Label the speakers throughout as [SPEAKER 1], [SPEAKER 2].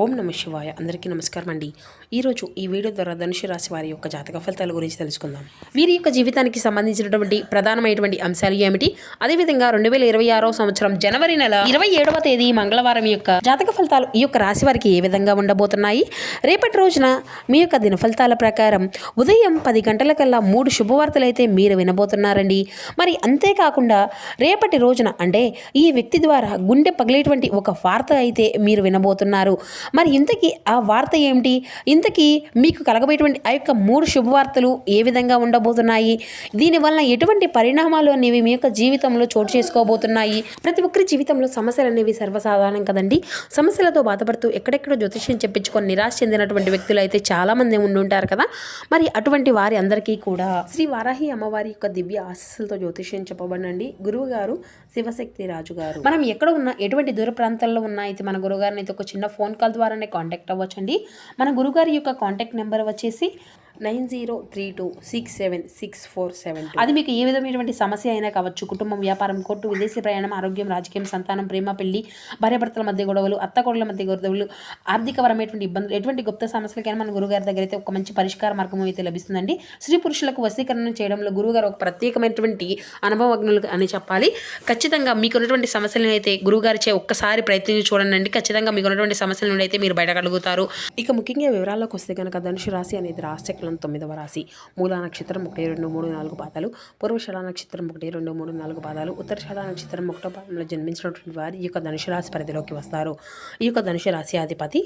[SPEAKER 1] ఓం నమ శివాయ. అందరికీ నమస్కారం అండి. ఈరోజు ఈ వీడియో ద్వారా ధనుసు రాశి వారి యొక్క జాతక ఫలితాల గురించి తెలుసుకుందాం. వీరి యొక్క జీవితానికి సంబంధించినటువంటి ప్రధానమైనటువంటి అంశాలు ఏమిటి, అదేవిధంగా 2026 సంవత్సరం జనవరి నెల 27వ తేదీ మంగళవారం యొక్క జాతక ఫలితాలు ఈ యొక్క రాశి వారికి ఏ విధంగా ఉండబోతున్నాయి. రేపటి రోజున మీ యొక్క దిన ఫలితాల ప్రకారం ఉదయం 10 గంటలకల్లా 3 శుభవార్తలు అయితే మీరు వినబోతున్నారండి. మరి అంతేకాకుండా రేపటి రోజున అంటే ఈ వ్యక్తి ద్వారా గుండె పగిలేటువంటి ఒక వార్త అయితే మీరు వినబోతున్నారు. మరి ఇంతకీ ఆ వార్త ఏమిటి, ఇంతకీ మీకు కలగబోయేటువంటి ఆ యొక్క 3 శుభవార్తలు ఏ విధంగా ఉండబోతున్నాయి, దీనివల్ల ఎటువంటి పరిణామాలు అనేవి మీ యొక్క జీవితంలో చోటు చేసుకోబోతున్నాయి. ప్రతి ఒక్కరి జీవితంలో సమస్యలు అనేవి సర్వసాధారణం కదండి. సమస్యలతో బాధపడుతూ ఎక్కడెక్కడో జ్యోతిష్యం చెప్పించుకొని నిరాశ చెందినటువంటి వ్యక్తులు అయితే చాలామంది ఉండుంటారు కదా. మరి అటువంటి వారి అందరికీ కూడా శ్రీ వారాహి అమ్మవారి యొక్క దివ్య ఆశీస్సులతో జ్యోతిష్యం చెప్పబడండి. గురువు గారు శివశక్తి రాజు గారు. మనం ఎక్కడ ఉన్నా, ఎటువంటి దూర ప్రాంతాల్లో ఉన్నా అయితే మన గురుగారిని అయితే ఒక చిన్న ఫోన్ కాల్ ద్వారానే కాంటాక్ట్ అవ్వచ్చండి. మన గురుగారి యొక్క కాంటాక్ట్ నెంబర్ వచ్చేసి 9032676472. అది మీకు ఏ విధమైనటువంటి సమస్య అయినా కావచ్చు. కుటుంబం, వ్యాపారం, కోర్టు, విదేశీ ప్రయాణం, ఆరోగ్యం, రాజకీయం, సంతానం, ప్రేమ, పెళ్లి, భార్యాభర్తల మధ్య గొడవలు, అత్తకోడల మధ్య గొడవలు, ఆర్థికపరమైనటువంటి ఇబ్బందులు, ఎటువంటి గుప్త సమస్యలకైనా మన గురుగారి దగ్గర అయితే ఒక మంచి పరిష్కార మార్గం అయితే లభిస్తుందండి. స్త్రీ పురుషులకు వశీకరణ చేయడంలో గురువుగారు ఒక ప్రత్యేకమైనటువంటి అనుభవజ్ఞులు అని చెప్పాలి. ఖచ్చితంగా మీకున్నటువంటి సమస్యలను అయితే గురువుగారిచే ఒక్కసారి ప్రయత్నించి చూడండి. ఖచ్చితంగా మీకున్నటువంటి సమస్యల నుండి అయితే మీరు బయటగలుగుతారు. ఇక ముఖ్యంగా వివరాల్లోకి వస్తే కనుక ధనుసు రాశి అనేది రాశిచక్రం 9వ రాశి. మూలా నక్షత్రం 1, 2, 3, 4 పాదాలు, పూర్వషాఢ నక్షత్రం 1, 2, 3, 4 పాదాలు, ఉత్తరషాఢ నక్షత్రం 1వ పాదంలో జన్మించినటువంటి వారు ఈ యొక్క ధనుసు రాశి పరిధిలోకి వస్తారు. ఈ యొక్క ధనుసు రాశి అధిపతి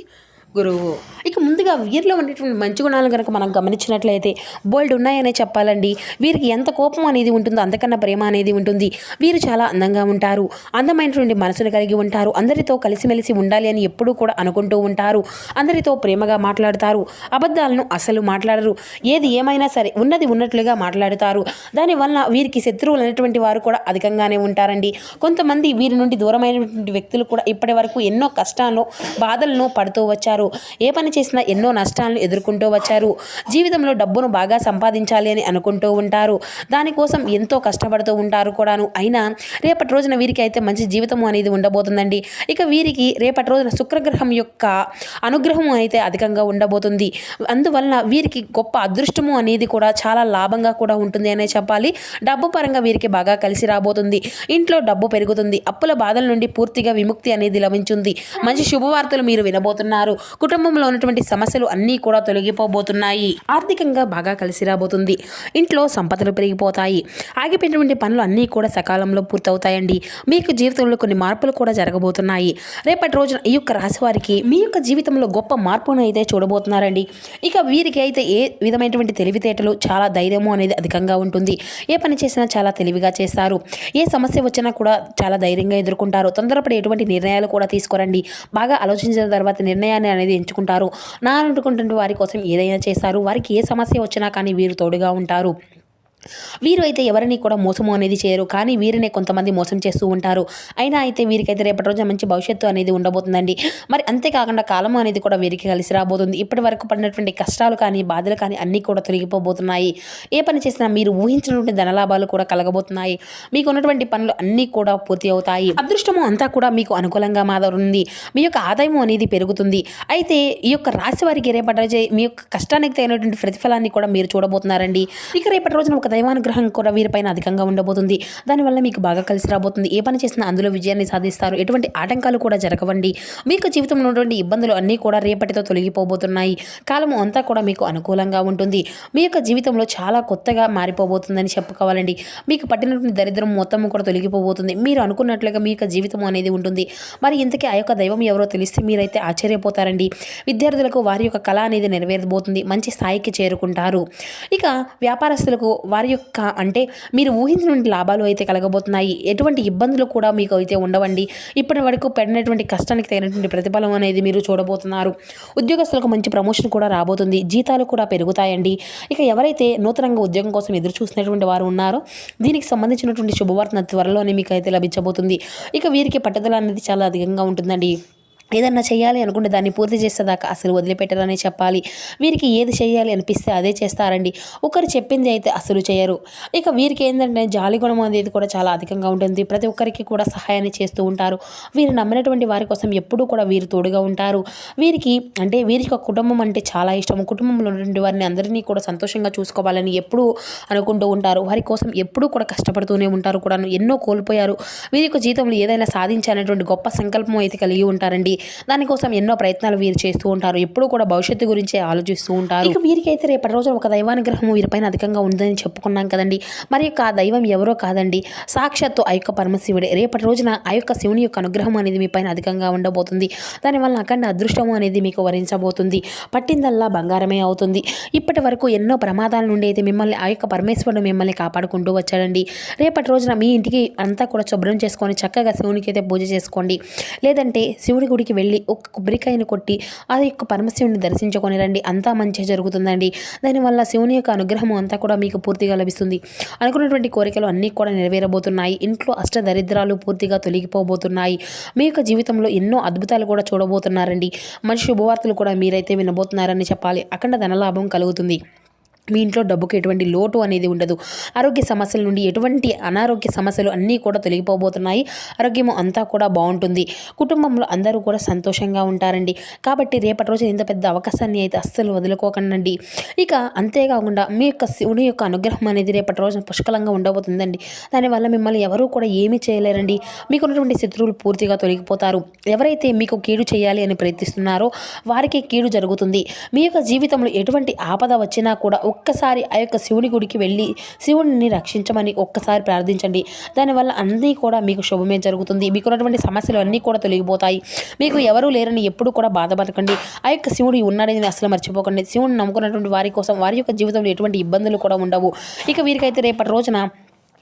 [SPEAKER 1] గురువు. ఇక ముందుగా వీరిలో ఉండేటువంటి మంచి గుణాలను కనుక మనం గమనించినట్లయితే బోల్డ్ ఉన్నాయనే చెప్పాలండి. వీరికి ఎంత కోపం అనేది ఉంటుందో అంతకన్నా ప్రేమ అనేది ఉంటుంది. వీరు చాలా అందంగా ఉంటారు, అందమైనటువంటి మనసును కలిగి ఉంటారు. అందరితో కలిసిమెలిసి ఉండాలి అని ఎప్పుడూ కూడా అనుకుంటూ ఉంటారు. అందరితో ప్రేమగా మాట్లాడతారు, అబద్ధాలను అసలు మాట్లాడరు. ఏది ఏమైనా సరే ఉన్నది ఉన్నట్లుగా మాట్లాడతారు. దానివల్ల వీరికి శత్రువులు అనేటువంటి వారు కూడా అధికంగానే ఉంటారండి. కొంతమంది వీరి నుండి దూరమైనటువంటి వ్యక్తులు కూడా ఇప్పటి వరకు ఎన్నో కష్టాలను, బాధలను పడుతూ వచ్చారు. ఏ పని చేసినా ఎన్నో నష్టాలను ఎదుర్కొంటూ వచ్చారు. జీవితంలో డబ్బును బాగా సంపాదించాలి అని అనుకుంటూ ఉంటారు. దానికోసం ఎంతో కష్టపడుతూ ఉంటారు కూడాను. అయినా రేపటి రోజున వీరికి అయితే మంచి జీవితం అనేది ఉండబోతుందండి. ఇక వీరికి రేపటి రోజున శుక్రగ్రహం యొక్క అనుగ్రహం అయితే అధికంగా ఉండబోతుంది. అందువలన వీరికి గొప్ప అదృష్టము అనేది కూడా చాలా లాభంగా కూడా ఉంటుంది అనే చెప్పాలి. డబ్బు పరంగా వీరికి బాగా కలిసి రాబోతుంది. ఇంట్లో డబ్బు పెరుగుతుంది. అప్పుల బాధల నుండి పూర్తిగా విముక్తి అనేది లభించింది. మంచి శుభవార్తలు మీరు వినబోతున్నారు. కుటుంబంలో ఉన్నటువంటి సమస్యలు అన్నీ కూడా తొలగిపోబోతున్నాయి. ఆర్థికంగా బాగా కలిసి రాబోతుంది. ఇంట్లో సంపదలు పెరిగిపోతాయి. ఆగిపోయినటువంటి పనులు అన్నీ కూడా సకాలంలో పూర్తవుతాయండి. మీకు జీవితంలో కొన్ని మార్పులు కూడా జరగబోతున్నాయి. రేపటి రోజున ఈ యొక్క రాశి వారికి మీ యొక్క జీవితంలో గొప్ప మార్పును అయితే చూడబోతున్నారండి. ఇక వీరికి అయితే ఏ విధమైనటువంటి తెలివితేటలు, చాలా ధైర్యము అనేది అధికంగా ఉంటుంది. ఏ పని చేసినా చాలా తెలివిగా చేస్తారు. ఏ సమస్య వచ్చినా కూడా చాలా ధైర్యంగా ఎదుర్కొంటారు. తొందరపడి ఎటువంటి నిర్ణయాలు కూడా తీసుకోరండి. బాగా ఆలోచించిన తర్వాత నిర్ణయాన్ని అనేది ఎంచుకుంటారు. నా అనుకుంటున్న వారి కోసం ఏదైనా చేస్తారు. వారికి ఏ సమస్య వచ్చినా కానీ వీరు తోడుగా ఉంటారు. వీరు అయితే ఎవరిని కూడా మోసము అనేది చేయరు, కానీ వీరినే కొంతమంది మోసం చేస్తూ ఉంటారు. అయినా అయితే వీరికైతే రేపటి రోజున మంచి భవిష్యత్తు అనేది ఉండబోతుందండి. మరి అంతేకాకుండా కాలము అనేది కూడా వీరికి కలిసి రాబోతుంది. ఇప్పటి వరకు పడినటువంటి కష్టాలు కానీ, బాధలు కానీ అన్నీ కూడా తొలగిపోబోతున్నాయి. ఏ పని చేసినా మీరు ఊహించినటువంటి ధనలాభాలు కూడా కలగబోతున్నాయి. మీకు ఉన్నటువంటి పనులు అన్నీ కూడా పూర్తి అవుతాయి. అదృష్టము అంతా కూడా మీకు అనుకూలంగా మారుతుంది. మీ యొక్క ఆదాయం అనేది పెరుగుతుంది. అయితే ఈ యొక్క రాశి వారికి రేపటి రోజు మీ యొక్క కష్టానికి తగినటువంటి ప్రతిఫలాన్ని కూడా మీరు చూడబోతున్నారండి. ఇక రేపటి రోజున ఒక దైవానుగ్రహం కూడా వీరిపైన అధికంగా ఉండబోతుంది. దానివల్ల మీకు బాగా కలిసి రాబోతుంది. ఏ పని చేసినా అందులో విజయాన్ని సాధిస్తారు. ఎటువంటి ఆటంకాలు కూడా జరగవండి. మీకు జీవితంలో ఉన్నటువంటి ఇబ్బందులు అన్నీ కూడా రేపటితో తొలగిపోబోతున్నాయి. కాలము అంతా కూడా మీకు అనుకూలంగా ఉంటుంది. మీ యొక్క జీవితంలో చాలా కొత్తగా మారిపోబోతుందని చెప్పుకోవాలండి. మీకు పట్టినటువంటి దరిద్రం మొత్తం కూడా తొలగిపోబోతుంది. మీరు అనుకున్నట్లుగా మీ యొక్క జీవితం అనేది ఉంటుంది. మరి ఇంతకీ ఆ యొక్క దైవం ఎవరో తెలిస్తే మీరైతే ఆశ్చర్యపోతారండి. విద్యార్థులకు వారి యొక్క కళ అనేది నెరవేరబోతుంది. మంచి స్థాయికి చేరుకుంటారు. ఇక వ్యాపారస్తులకు వారి యొక్క అంటే మీరు ఊహించిన లాభాలు అయితే కలగబోతున్నాయి. ఎటువంటి ఇబ్బందులు కూడా మీకు అయితే ఉండవండి. ఇప్పటి వరకు పడినటువంటి కష్టానికి తగినటువంటి ప్రతిఫలం అనేది మీరు చూడబోతున్నారు. ఉద్యోగస్తులకు మంచి ప్రమోషన్ కూడా రాబోతుంది. జీతాలు కూడా పెరుగుతాయండి. ఇక ఎవరైతే నూతనంగా ఉద్యోగం కోసం ఎదురు చూసినటువంటి వారు ఉన్నారో దీనికి సంబంధించినటువంటి శుభవార్త త్వరలోనే మీకు అయితే లభించబోతుంది. ఇక వీరికి పట్టుదల అనేది చాలా అధికంగా ఉంటుందండి. ఏదన్నా చేయాలి అనుకుంటే దాన్ని పూర్తి చేసేదాకా అసలు వదిలిపెట్టరనే చెప్పాలి. వీరికి ఏది చేయాలి అనిపిస్తే అదే చేస్తారండి. ఒకరు చెప్పింది అయితే అసలు చేయరు. ఇక వీరికి ఏంటంటే జాలి గుణం అనేది కూడా చాలా అధికంగా ఉంటుంది. ప్రతి ఒక్కరికి కూడా సహాయాన్ని చేస్తూ ఉంటారు. వీరు నమ్మినటువంటి వారి కోసం ఎప్పుడూ కూడా వీరు తోడుగా ఉంటారు. వీరికి ఒక కుటుంబం అంటే చాలా ఇష్టం. కుటుంబంలో ఉన్నటువంటి వారిని అందరినీ కూడా సంతోషంగా చూసుకోవాలని ఎప్పుడూ అనుకుంటూ ఉంటారు. వారి కోసం ఎప్పుడూ కూడా కష్టపడుతూనే ఉంటారు కూడాను. ఎన్నో కోల్పోయారు. వీరి యొక్క జీవితంలో ఏదైనా సాధించాలనేటువంటి గొప్ప సంకల్పం అయితే కలిగి ఉంటారండి. దానికోసం ఎన్నో ప్రయత్నాలు వీరు చేస్తూ ఉంటారు. ఎప్పుడూ కూడా భవిష్యత్తు గురించే ఆలోచిస్తూ ఉంటారు. ఇక వీరికైతే రేపటి రోజున ఒక దైవానుగ్రహం వీరిపైన అధికంగా ఉందని చెప్పుకున్నాం కదండి. మరి యొక్క ఆ దైవం ఎవరో కాదండి, సాక్షాత్తు ఆ యొక్క పరమశివుడే. రేపటి రోజున ఆ యొక్క శివుని యొక్క అనుగ్రహం అనేది మీ పైన అధికంగా ఉండబోతుంది. దానివల్ల అఖండ అదృష్టము అనేది మీకు వరించబోతుంది. పట్టిందల్లా బంగారమే అవుతుంది. ఇప్పటి వరకు ఎన్నో ప్రమాదాల నుండి అయితే మిమ్మల్ని ఆ యొక్క పరమేశ్వరుడు మిమ్మల్ని కాపాడుకుంటూ వచ్చాడండి. రేపటి రోజున మీ ఇంటికి అంతా కూడా శుభ్రం చేసుకొని చక్కగా శివునికి అయితే పూజ చేసుకోండి. లేదంటే శివుడి గుడికి వెళ్ళి ఒక కొబ్బరికాయను కొట్టి ఆ యొక్క పరమశివుని దర్శించుకొని రండి. అంతా మంచి జరుగుతుందండి. దానివల్ల శివుని యొక్క అనుగ్రహం అంతా కూడా మీకు పూర్తిగా లభిస్తుంది. అనుకున్నటువంటి కోరికలు అన్నీ కూడా నెరవేరబోతున్నాయి. ఇంట్లో అష్టదరిద్రాలు పూర్తిగా తొలగిపోబోతున్నాయి. మీ యొక్క జీవితంలో ఎన్నో అద్భుతాలు కూడా చూడబోతున్నారండి. మంచి శుభవార్తలు కూడా మీరైతే వినబోతున్నారని చెప్పాలి. అఖండ ధనలాభం కలుగుతుంది. మీ ఇంట్లో డబ్బుకి ఎటువంటి లోటు అనేది ఉండదు. ఆరోగ్య సమస్యల నుండి ఎటువంటి అనారోగ్య సమస్యలు అన్నీ కూడా తొలగిపోబోతున్నాయి. ఆరోగ్యము అంతా కూడా బాగుంటుంది. కుటుంబంలో అందరూ కూడా సంతోషంగా ఉంటారండి. కాబట్టి రేపటి రోజు ఇంత పెద్ద అవకాశాన్ని అయితే అస్సలు వదులుకోకండి. ఇక అంతేకాకుండా మీ యొక్క శివుని యొక్క అనుగ్రహం అనేది రేపటి రోజున పుష్కలంగా ఉండబోతుందండి. దానివల్ల మిమ్మల్ని ఎవరూ కూడా ఏమీ చేయలేరండి. మీకున్నటువంటి శత్రువులు పూర్తిగా తొలగిపోతారు. ఎవరైతే మీకు కీడు చేయాలి అని ప్రయత్నిస్తున్నారో వారికి కీడు జరుగుతుంది. మీ యొక్క జీవితంలో ఎటువంటి ఆపద వచ్చినా కూడా ఒక్కసారి ఆ యొక్క శివుని గుడికి వెళ్ళి శివుడిని రక్షించమని ఒక్కసారి ప్రార్థించండి. దానివల్ల అన్నీ కూడా మీకు శుభమే జరుగుతుంది. మీకున్నటువంటి సమస్యలు అన్నీ కూడా తొలగిపోతాయి. మీకు ఎవరూ లేరని ఎప్పుడు కూడా బాధపడకండి. ఆ యొక్క శివుడు ఉన్నాడని అసలు మర్చిపోకండి. శివుడిని నమ్ముకున్నటువంటి వారి కోసం వారి యొక్క జీవితంలో ఎటువంటి ఇబ్బందులు కూడా ఉండవు. ఇక వీరికైతే రేపటి రోజున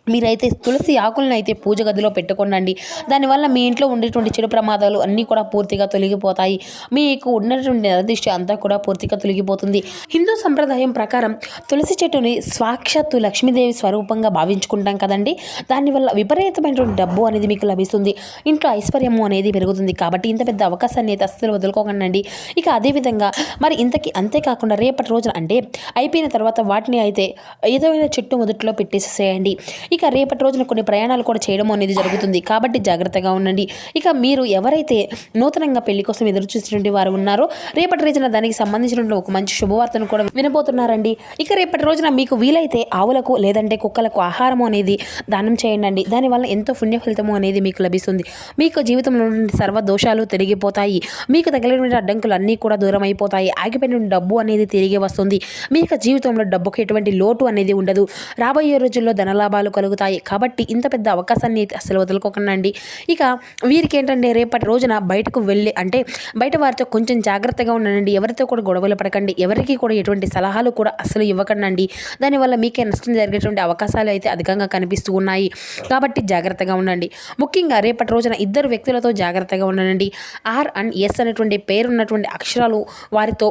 [SPEAKER 1] మీరైతే తులసి ఆకులను అయితే పూజ గదిలో పెట్టుకోండి. దానివల్ల మీ ఇంట్లో ఉండేటువంటి చెడు ప్రమాదాలు అన్నీ కూడా పూర్తిగా తొలగిపోతాయి. మీకు ఉన్నటువంటి నరదిష్టి అంతా కూడా పూర్తిగా తొలగిపోతుంది. హిందూ సంప్రదాయం ప్రకారం తులసి చెట్టుని సాక్షాత్తు లక్ష్మీదేవి స్వరూపంగా భావించుకుంటాం కదండి. దానివల్ల విపరీతమైనటువంటి డబ్బు అనేది మీకు లభిస్తుంది. ఇంట్లో ఐశ్వర్యము అనేది పెరుగుతుంది. కాబట్టి ఇంత పెద్ద అవకాశాన్ని అయితే అస్సలు వదులుకోకండి. ఇక అదేవిధంగా మరి అంతేకాకుండా రేపటి రోజున అంటే అయిపోయిన తర్వాత వాటిని అయితే ఏదైనా చెట్టు మొదట్లో పెట్టేసేయండి. ఇక రేపటి రోజున కొన్ని ప్రయాణాలు కూడా చేయడం అనేది జరుగుతుంది. కాబట్టి జాగ్రత్తగా ఉండండి. ఇక మీరు ఎవరైతే నూతనంగా పెళ్లి కోసం ఎదురు చూసినటువంటి వారు ఉన్నారో రేపటి రోజున దానికి సంబంధించిన ఒక మంచి శుభవార్తను కూడా వినబోతున్నారండి. ఇక రేపటి రోజున మీకు వీలైతే ఆవులకు లేదంటే కుక్కలకు ఆహారము అనేది దానం చేయండి. దానివల్ల ఎంతో పుణ్య ఫలితము అనేది మీకు లభిస్తుంది. మీకు జీవితంలో సర్వ దోషాలు తిరిగిపోతాయి. మీకు తగిలినటువంటి అడ్డంకులు అన్నీ కూడా దూరం అయిపోతాయి. ఆగిపోయిన డబ్బు అనేది తిరిగి వస్తుంది. మీ యొక్క జీవితంలో డబ్బుకు ఎటువంటి లోటు అనేది ఉండదు. రాబోయే రోజుల్లో ధనలాభాలు కలుగుతాయి. కాబట్టి ఇంత పెద్ద అవకాశాన్ని అసలు వదులుకోకండి. ఇక వీరికి ఏంటంటే రేపటి రోజున బయటకు వెళ్ళి అంటే బయట వారితో కొంచెం జాగ్రత్తగా ఉండండి. ఎవరితో కూడా గొడవలు పడకండి. ఎవరికి కూడా ఎటువంటి సలహాలు కూడా అసలు ఇవ్వకండి. దానివల్ల మీకే నష్టం జరిగేటువంటి అవకాశాలు అయితే అధికంగా కనిపిస్తూ ఉన్నాయి. కాబట్టి జాగ్రత్తగా ఉండండి. ముఖ్యంగా రేపటి రోజున ఇద్దరు వ్యక్తులతో జాగ్రత్తగా ఉండండి. ఆర్ అండ్ ఎస్ అనేటువంటి పేరున్నటువంటి అక్షరాలు వారితో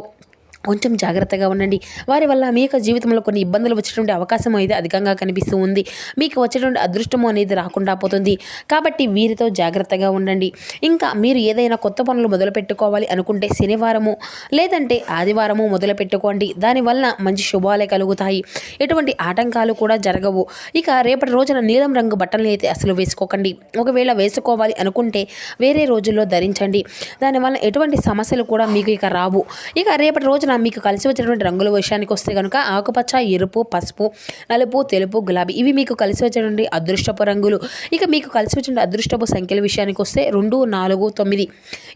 [SPEAKER 1] కొంచెం జాగ్రత్తగా ఉండండి. వారి వల్ల మీ యొక్క జీవితంలో కొన్ని ఇబ్బందులు వచ్చేటువంటి అవకాశం అయితే అధికంగా కనిపిస్తూ ఉంది. మీకు వచ్చేటువంటి అదృష్టము అనేది రాకుండా పోతుంది. కాబట్టి వీరితో జాగ్రత్తగా ఉండండి. ఇంకా మీరు ఏదైనా కొత్త పనులు మొదలు పెట్టుకోవాలి అనుకుంటే శనివారము లేదంటే ఆదివారము మొదలు పెట్టుకోండి. దానివల్ల మంచి శుభాలే కలుగుతాయి. ఎటువంటి ఆటంకాలు కూడా జరగవు. ఇక రేపటి రోజున నీలం రంగు బట్టలు అయితే అసలు వేసుకోకండి. ఒకవేళ వేసుకోవాలి అనుకుంటే వేరే రోజుల్లో ధరించండి. దానివల్ల ఎటువంటి సమస్యలు కూడా మీకు ఇక రావు. ఇక రేపటి రోజున మీకు కలిసి వచ్చేటువంటి రంగుల విషయానికి వస్తే కనుక ఆకుపచ్చ, ఎరుపు, పసుపు, నలుపు, తెలుపు, గులాబీ ఇవి మీకు కలిసి వచ్చేటువంటి అదృష్టపు రంగులు. ఇక మీకు కలిసి వచ్చిన అదృష్టపు సంఖ్యల విషయానికి వస్తే 2, 4, 9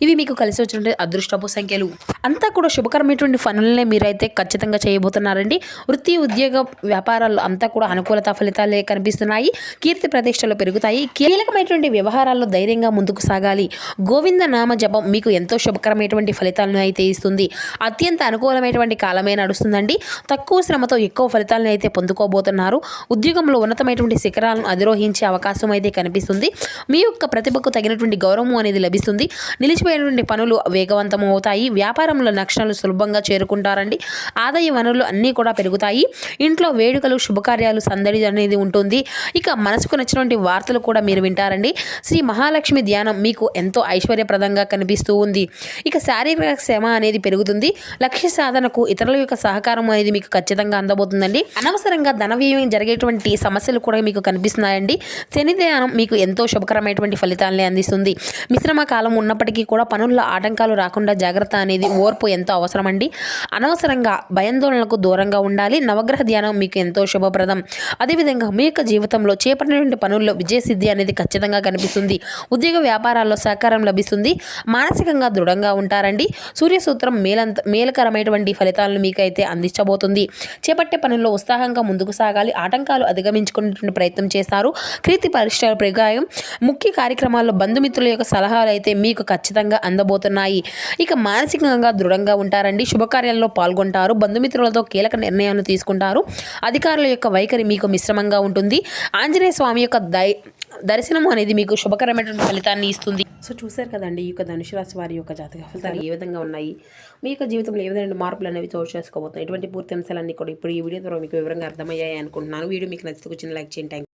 [SPEAKER 1] ఇవి మీకు కలిసి వచ్చినటువంటి అదృష్టపు సంఖ్యలు. అంతా కూడా శుభకరమైనటువంటి పనులనే మీరైతే ఖచ్చితంగా చేయబోతున్నారండి. వృత్తి, ఉద్యోగ, వ్యాపారాలు అంతా కూడా అనుకూలత ఫలితాలే కనిపిస్తున్నాయి. కీర్తి ప్రతిష్టలు పెరుగుతాయి. కీలకమైనటువంటి వ్యవహారాల్లో ధైర్యంగా ముందుకు సాగాలి. గోవింద నామ జపం మీకు ఎంతో శుభకరమైనటువంటి ఫలితాలను అయితే ఇస్తుంది. అత్యంత అనుకూలమైనటువంటి కాలమే నడుస్తుందండి. తక్కువ శ్రమతో ఎక్కువ ఫలితాలను అయితే పొందుకోబోతున్నారు. ఉద్యోగంలో ఉన్నతమైనటువంటి శిఖరాలను అధిరోహించే అవకాశం అయితే కనిపిస్తుంది. మీ యొక్క ప్రతిభకు తగినటువంటి గౌరవం అనేది లభిస్తుంది. నిలిచిపోయినటువంటి పనులు వేగవంతం అవుతాయి. వ్యాపారంలో లక్ష్యాలు సులభంగా చేరుకుంటారండి. ఆదాయ వనరులు అన్నీ కూడా పెరుగుతాయి. ఇంట్లో వేడుకలు శుభకార్యాలు సందడి అనేది ఉంటుంది. ఇక మనసుకు నచ్చినటువంటి వార్తలు కూడా మీరు వింటారండి. శ్రీ మహాలక్ష్మి ధ్యానం మీకు ఎంతో ఐశ్వర్యప్రదంగా కనిపిస్తూ ఉంది. ఇక శారీరక శ్రమ అనేది పెరుగుతుంది. లక్ష్య సాధనకు ఇతరుల యొక్క సహకారం అనేది మీకు ఖచ్చితంగా అందబోతుందండి. అనవసరంగా ధన వ్యయం జరిగేటువంటి సమస్యలు కూడా మీకు కనిపిస్తున్నాయండి. శని ధ్యానం మీకు ఎంతో శుభకరమైనటువంటి ఫలితాలని అందిస్తుంది. మిశ్రమ కాలం ఉన్నప్పటికీ కూడా పనుల్లో ఆటంకాలు రాకుండా జాగ్రత్త అనేది ఓర్పు ఎంతో అవసరమండి. అనవసరంగా భయాందోళనలకు దూరంగా ఉండాలి. నవగ్రహ ధ్యానం మీకు ఎంతో శుభప్రదం. అదేవిధంగా మీ యొక్క జీవితంలో చేపట్టినటువంటి పనుల్లో విజయసిద్ధి అనేది ఖచ్చితంగా కనిపిస్తుంది. ఉద్యోగ వ్యాపారాల్లో సహకారం లభిస్తుంది. మానసికంగా దృఢంగా ఉంటారండి. సూర్యసూత్రం మేలకరమైనటువంటి ఫలితాలను మీకైతే అందించబోతుంది. చేపట్టే పనుల్లో ఉత్సాహంగా ముందుకు సాగాలి. ఆటంకాలు అధిగమించుకునేటువంటి ప్రయత్నం చేస్తారు. కీర్తి పరిశ్రమ ప్రగాయం ముఖ్య కార్యక్రమాల్లో బంధుమిత్రుల యొక్క సలహాలు అయితే మీకు ఖచ్చితంగా అందబోతున్నాయి. ఇక మానసికంగా దృఢంగా ఉంటారండి. శుభకార్యాల్లో పాల్గొంటారు. బంధుమిత్రులతో కీలక నిర్ణయాలు తీసుకుంటారు. అధికారుల యొక్క వైఖరి మీకు మిశ్రమంగా ఉంటుంది. ఆంజనేయ స్వామి యొక్క దర్శనం అనేది మీకు శుభకరమైనటువంటి ఫలితాన్ని ఇస్తుంది. సో చూశారు కదండి, ఈ యొక్క ధనుసు రాశి వారి యొక్క జాతక ఫలితాలు ఏ విధంగా ఉన్నాయి, మీ యొక్క జీవితంలో ఏ విధమైన మార్పులు అనేవి చోటు చేసుకోబోతున్నాయి, ఇటువంటి పూర్తి అంశాలన్నీ కూడా ఇప్పుడు ఈ వీడియో ద్వారా మీకు వివరంగా అర్థమయ్యాయి అనుకుంటున్నాను. వీడియో మీకు నచ్చితే చిన్న లైక్ చేయండి.